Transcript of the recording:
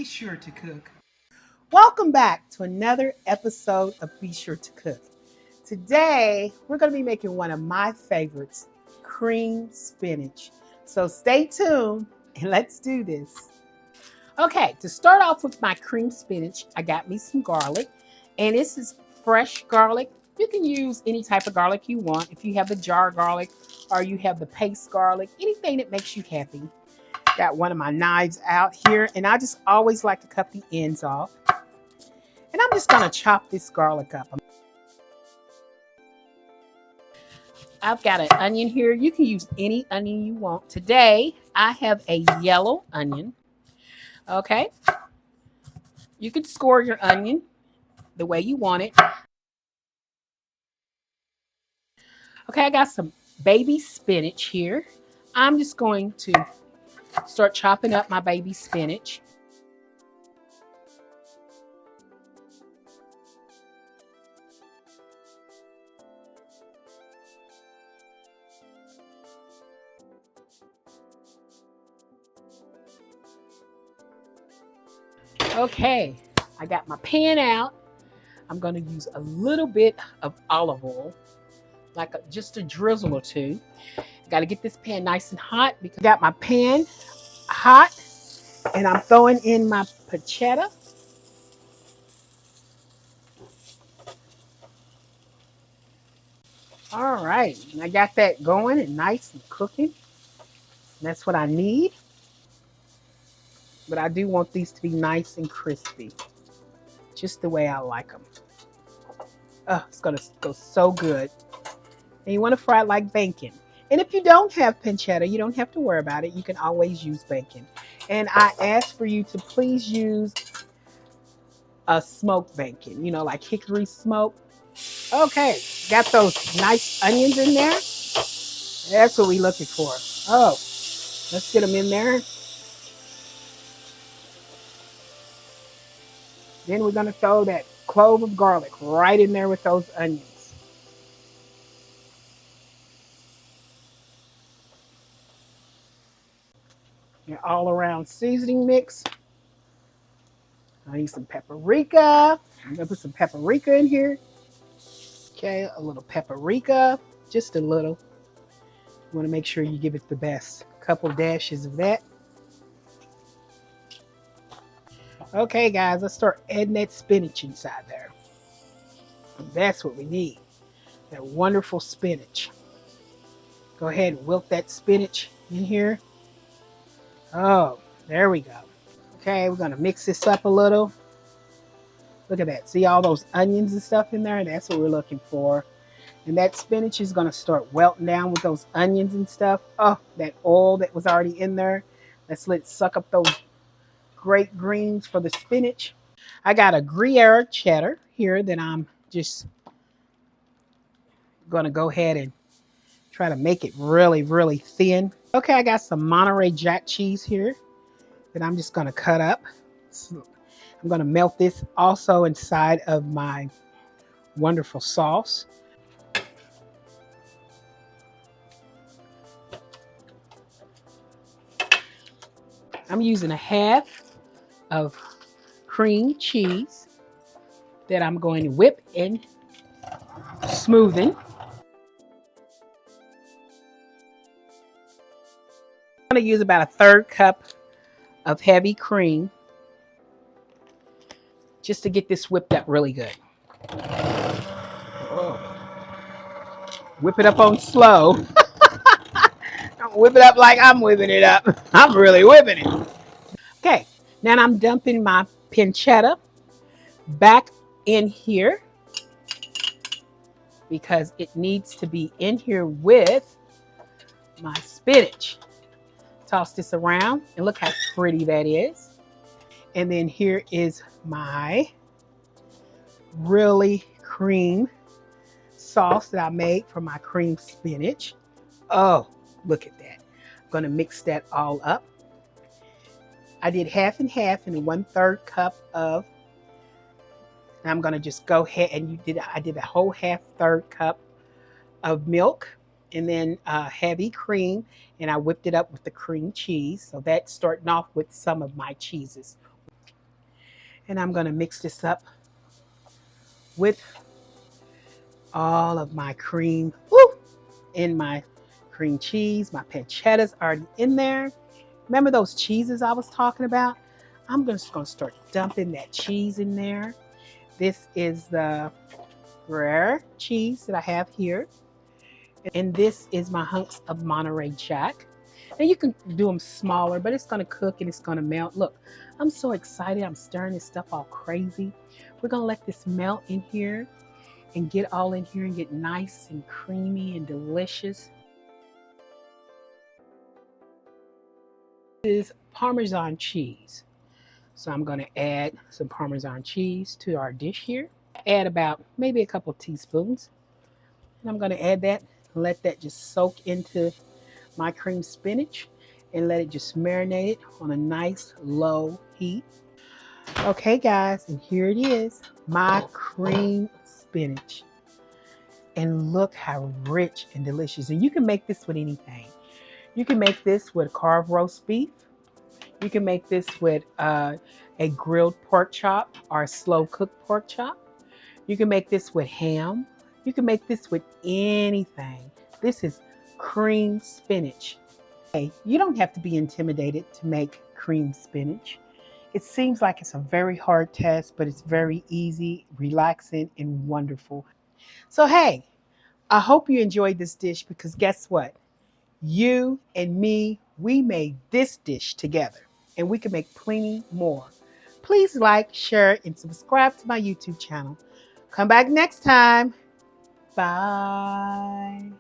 Be Sure to Cook. Welcome back to another episode of Be Sure to Cook. Today, we're going to be making one of my favorites, cream spinach. So stay tuned and let's do this. Okay, to start off with my cream spinach, I got me some garlic, and this is fresh garlic. You can use any type of garlic you want. If you have the jar garlic or you have the paste garlic, anything that makes you happy. Got one of my knives out here, and I just always like to cut the ends off. And I'm just gonna chop this garlic up. I've got an onion here. You can use any onion you want. Today, I have a yellow onion. Okay. You can score your onion the way you want it. Okay, I got some baby spinach here. I'm just going to start chopping up my baby spinach. Okay, I got my pan out. I'm going to use a little bit of olive oil, like just a drizzle or two. Got to get this pan nice and hot because I got my pan hot, and I'm throwing in my pancetta. All right, and I got that going and nice and cooking. That's what I need. But I do want these to be nice and crispy, just the way I like them. Oh, it's gonna go so good. And you want to fry it like bacon. And if you don't have pancetta, you don't have to worry about it. You can always use bacon. And I ask for you to please use a smoked bacon, like hickory smoke. Okay, got those nice onions in there. That's what we're looking for. Oh, let's get them in there. Then we're going to throw that clove of garlic right in there with those onions. Your all around seasoning mix. I need some paprika. I'm going to put some paprika in here. Okay, a little paprika, just a little. You want to make sure you give it the best. A couple dashes of that. Okay, guys, let's start adding that spinach inside there. That's what we need. That wonderful spinach. Go ahead and wilt that spinach in here. Oh, there we go. Okay, we're going to mix this up a little. Look at that. See all those onions and stuff in there? That's what we're looking for. And that spinach is going to start welting down with those onions and stuff. Oh, that oil that was already in there. Let's let it suck up those great greens for the spinach. I got a Gruyère cheddar here that I'm just going to go ahead and try to make it really, really thin. Okay, I got some Monterey Jack cheese here that I'm just going to cut up. So I'm going to melt this also inside of my wonderful sauce. I'm using a half of cream cheese that I'm going to whip and smoothen. I'm going to use about a 1/3 cup of heavy cream just to get this whipped up really good. Oh. Whip it up on slow. Don't whip it up like I'm whipping it up. I'm really whipping it. Okay, now I'm dumping my pancetta back in here because it needs to be in here with my spinach. Toss this around and look how pretty that is. And then here is my really cream sauce that I made for my cream spinach. Oh, look at that. I'm going to mix that all up. I did half and half and 1/3 cup of, and I'm going to just go ahead and I did a whole 1/2 cup of milk and then heavy cream, and I whipped it up with the cream cheese. So that's starting off with some of my cheeses. And I'm going to mix this up with all of my cream. Woo! In my cream cheese. My pancetta's already in there. Remember those cheeses I was talking about? I'm just going to start dumping that cheese in there. This is the Gruyère cheese that I have here. And this is my hunks of Monterey Jack. And you can do them smaller, but it's going to cook and it's going to melt. Look, I'm so excited. I'm stirring this stuff all crazy. We're going to let this melt in here and get all in here and get nice and creamy and delicious. This is Parmesan cheese. So I'm going to add some Parmesan cheese to our dish here. Add about maybe a couple teaspoons. And I'm going to add that, let that just soak into my cream spinach and let it just marinate it on a nice low heat. Okay guys, and here it is, my cream spinach. And look how rich and delicious. And you can make this with anything. You can make this with carved roast beef. You can make this with a grilled pork chop or a slow cooked pork chop. You can make this with ham. You can make this with anything. This is cream spinach. Hey, you don't have to be intimidated to make cream spinach. It seems like it's a very hard task, but it's very easy, relaxing, and wonderful. So hey, I hope you enjoyed this dish because guess what? You and me, we made this dish together and we can make plenty more. Please like, share, and subscribe to my YouTube channel. Come back next time. Bye.